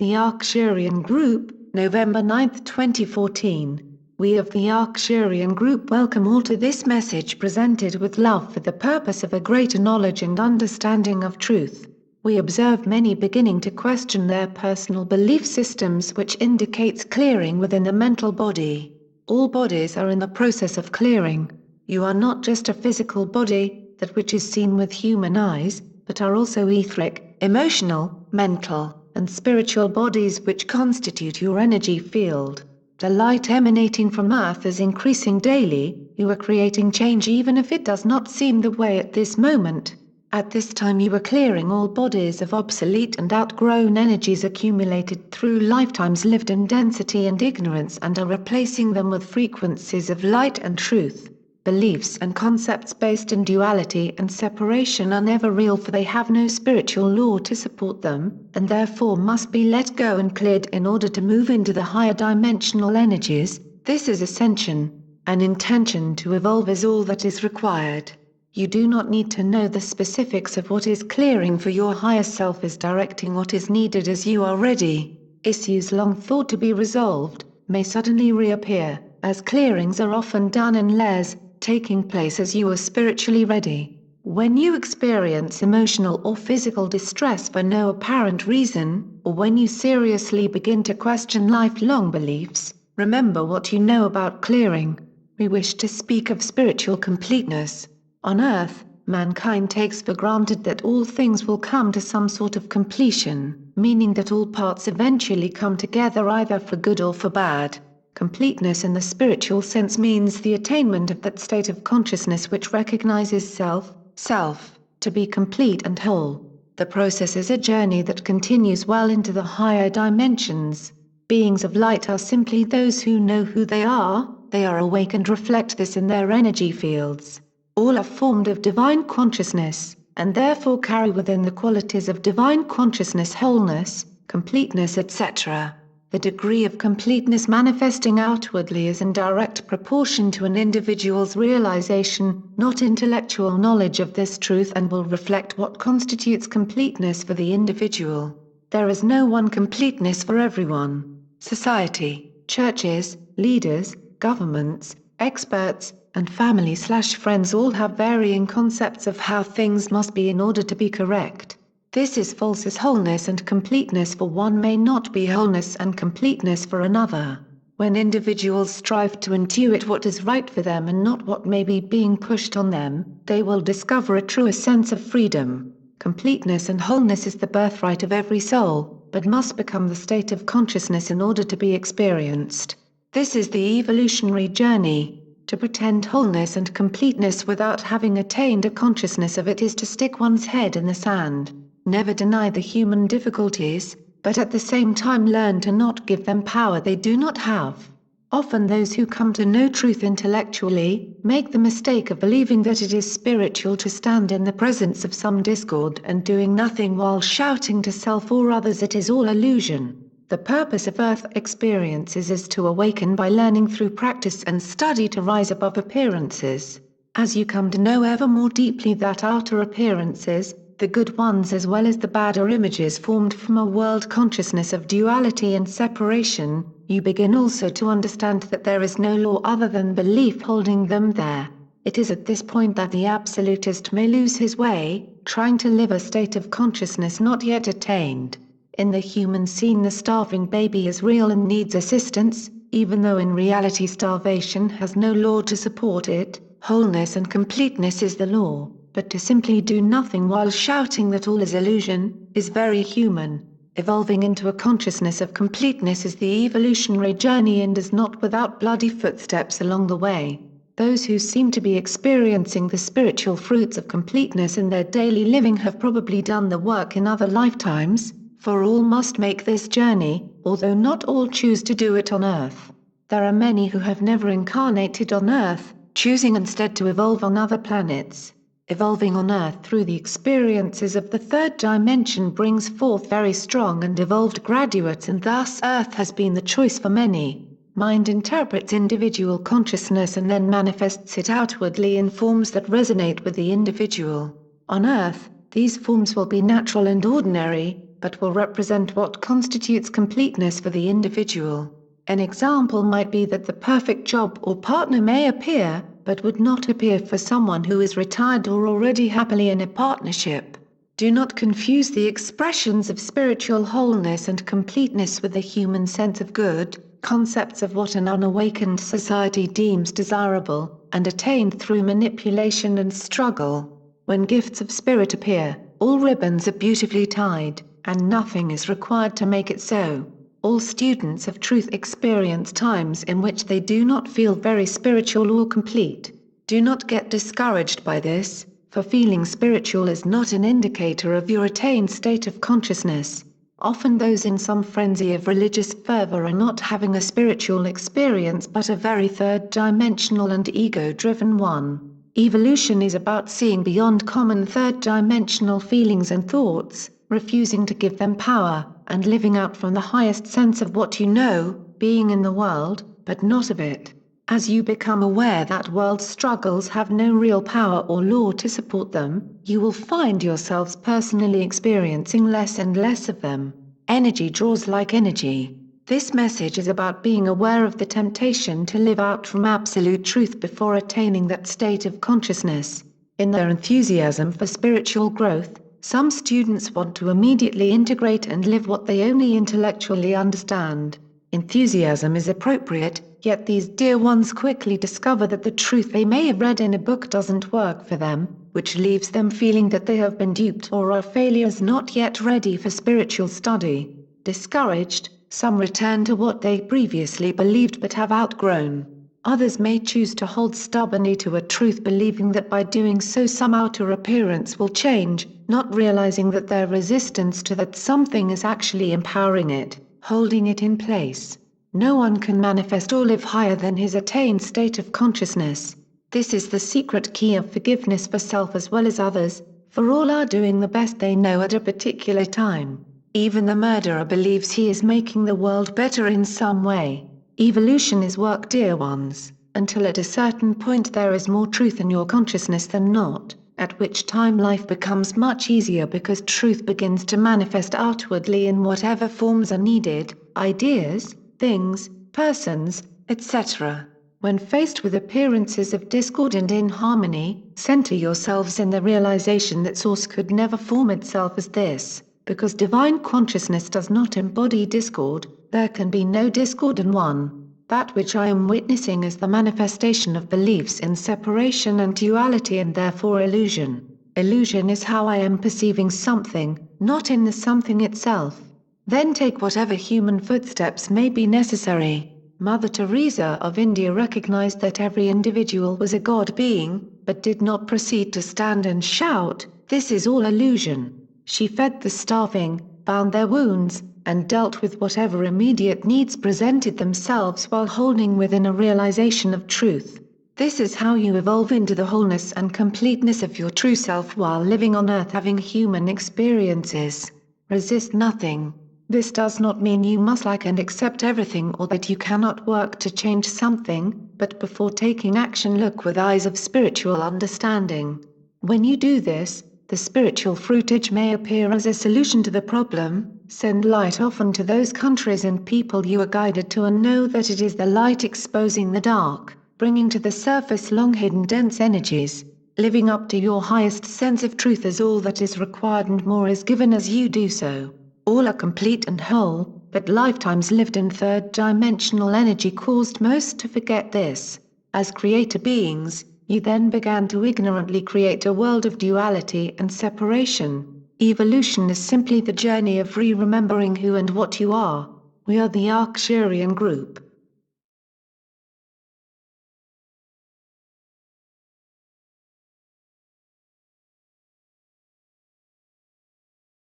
The Arcturian Group, November 9, 2014. We of the Arcturian Group welcome all to this message presented with love for the purpose of a greater knowledge and understanding of truth. We observe many beginning to question their personal belief systems, which indicates clearing within the mental body. All bodies are in the process of clearing. You are not just a physical body, that which is seen with human eyes, but are also etheric, emotional, mental, and spiritual bodies which constitute your energy field. The light emanating from Earth is increasing daily. You are creating change even if it does not seem the way at this moment. At this time you are clearing all bodies of obsolete and outgrown energies accumulated through lifetimes lived in density and ignorance, and are replacing them with frequencies of light and truth. Beliefs and concepts based in duality and separation are never real, for they have no spiritual law to support them, and therefore must be let go and cleared in order to move into the higher dimensional energies. This is ascension. An intention to evolve is all that is required. You do not need to know the specifics of what is clearing, for your higher self is directing what is needed as you are ready. Issues long thought to be resolved may suddenly reappear, as clearings are often done in layers, taking place as you are spiritually ready. When you experience emotional or physical distress for no apparent reason, or when you seriously begin to question lifelong beliefs, remember what you know about clearing. We wish to speak of spiritual completeness. On Earth, mankind takes for granted that all things will come to some sort of completion, meaning that all parts eventually come together either for good or for bad. Completeness in the spiritual sense means the attainment of that state of consciousness which recognizes self to be complete and whole. The process is a journey that continues well into the higher dimensions. Beings of light are simply those who know who they are awake and reflect this in their energy fields. All are formed of divine consciousness, and therefore carry within the qualities of divine consciousness wholeness, completeness, etc. The degree of completeness manifesting outwardly is in direct proportion to an individual's realization, not intellectual knowledge of this truth, and will reflect what constitutes completeness for the individual. There is no one completeness for everyone. Society, churches, leaders, governments, experts, and family/friends all have varying concepts of how things must be in order to be correct. This is false, as wholeness and completeness for one may not be wholeness and completeness for another. When individuals strive to intuit what is right for them and not what may be being pushed on them, they will discover a truer sense of freedom. Completeness and wholeness is the birthright of every soul, but must become the state of consciousness in order to be experienced. This is the evolutionary journey. To pretend wholeness and completeness without having attained a consciousness of it is to stick one's head in the sand. Never deny the human difficulties, but at the same time learn to not give them power they do not have. Often those who come to know truth intellectually make the mistake of believing that it is spiritual to stand in the presence of some discord and doing nothing while shouting to self or others. It is all illusion. The purpose of Earth experiences is to awaken by learning through practice and study to rise above appearances. As you come to know ever more deeply that outer appearances, the good ones as well as the bad, are images formed from a world consciousness of duality and separation, you begin also to understand that there is no law other than belief holding them there. It is at this point that the absolutist may lose his way, trying to live a state of consciousness not yet attained. In the human scene, the starving baby is real and needs assistance, even though in reality starvation has no law to support it. Wholeness and completeness is the law. But to simply do nothing while shouting that all is illusion, is very human. Evolving into a consciousness of completeness is the evolutionary journey and is not without bloody footsteps along the way. Those who seem to be experiencing the spiritual fruits of completeness in their daily living have probably done the work in other lifetimes, for all must make this journey, although not all choose to do it on Earth. There are many who have never incarnated on Earth, choosing instead to evolve on other planets. Evolving on Earth through the experiences of the third dimension brings forth very strong and evolved graduates, and thus Earth has been the choice for many. Mind interprets individual consciousness and then manifests it outwardly in forms that resonate with the individual. On Earth, these forms will be natural and ordinary, but will represent what constitutes completeness for the individual. An example might be that the perfect job or partner may appear, but would not appear for someone who is retired or already happily in a partnership. Do not confuse the expressions of spiritual wholeness and completeness with the human sense of good, concepts of what an unawakened society deems desirable, and attained through manipulation and struggle. When gifts of spirit appear, all ribbons are beautifully tied, and nothing is required to make it so. All students of truth experience times in which they do not feel very spiritual or complete. Do not get discouraged by this, for feeling spiritual is not an indicator of your attained state of consciousness. Often those in some frenzy of religious fervor are not having a spiritual experience but a very third-dimensional and ego-driven one. Evolution is about seeing beyond common third-dimensional feelings and thoughts, refusing to give them power, and living out from the highest sense of what you know, being in the world, but not of it. As you become aware that world struggles have no real power or law to support them, you will find yourselves personally experiencing less and less of them. Energy draws like energy. This message is about being aware of the temptation to live out from absolute truth before attaining that state of consciousness. In their enthusiasm for spiritual growth, some students want to immediately integrate and live what they only intellectually understand. Enthusiasm is appropriate, yet these dear ones quickly discover that the truth they may have read in a book doesn't work for them, which leaves them feeling that they have been duped or are failures not yet ready for spiritual study. Discouraged, some return to what they previously believed but have outgrown. Others may choose to hold stubbornly to a truth believing that by doing so some outer appearance will change, not realizing that their resistance to that something is actually empowering it, holding it in place. No one can manifest or live higher than his attained state of consciousness. This is the secret key of forgiveness for self as well as others, for all are doing the best they know at a particular time. Even the murderer believes he is making the world better in some way. Evolution is work, dear ones, until at a certain point there is more truth in your consciousness than not, at which time life becomes much easier because truth begins to manifest outwardly in whatever forms are needed, ideas, things, persons, etc. When faced with appearances of discord and inharmony, center yourselves in the realization that Source could never form itself as this, because divine consciousness does not embody discord. There can be no discord in one. That which I am witnessing is the manifestation of beliefs in separation and duality and therefore illusion. Illusion is how I am perceiving something, not in the something itself. Then take whatever human footsteps may be necessary. Mother Teresa of India recognized that every individual was a God being, but did not proceed to stand and shout, "This is all illusion." She fed the starving, bound their wounds, and dealt with whatever immediate needs presented themselves while holding within a realization of truth. This is how you evolve into the wholeness and completeness of your true self while living on earth having human experiences. Resist nothing. This does not mean you must like and accept everything or that you cannot work to change something, but before taking action look with eyes of spiritual understanding. When you do this, the spiritual fruitage may appear as a solution to the problem. Send light often to those countries and people you are guided to and know that it is the light exposing the dark, bringing to the surface long-hidden dense energies. Living up to your highest sense of truth is all that is required and more is given as you do so. All are complete and whole, but lifetimes lived in third-dimensional energy caused most to forget this. As creator beings, you then began to ignorantly create a world of duality and separation. Evolution is simply the journey of re-remembering who and what you are. We are the Arcturian Group.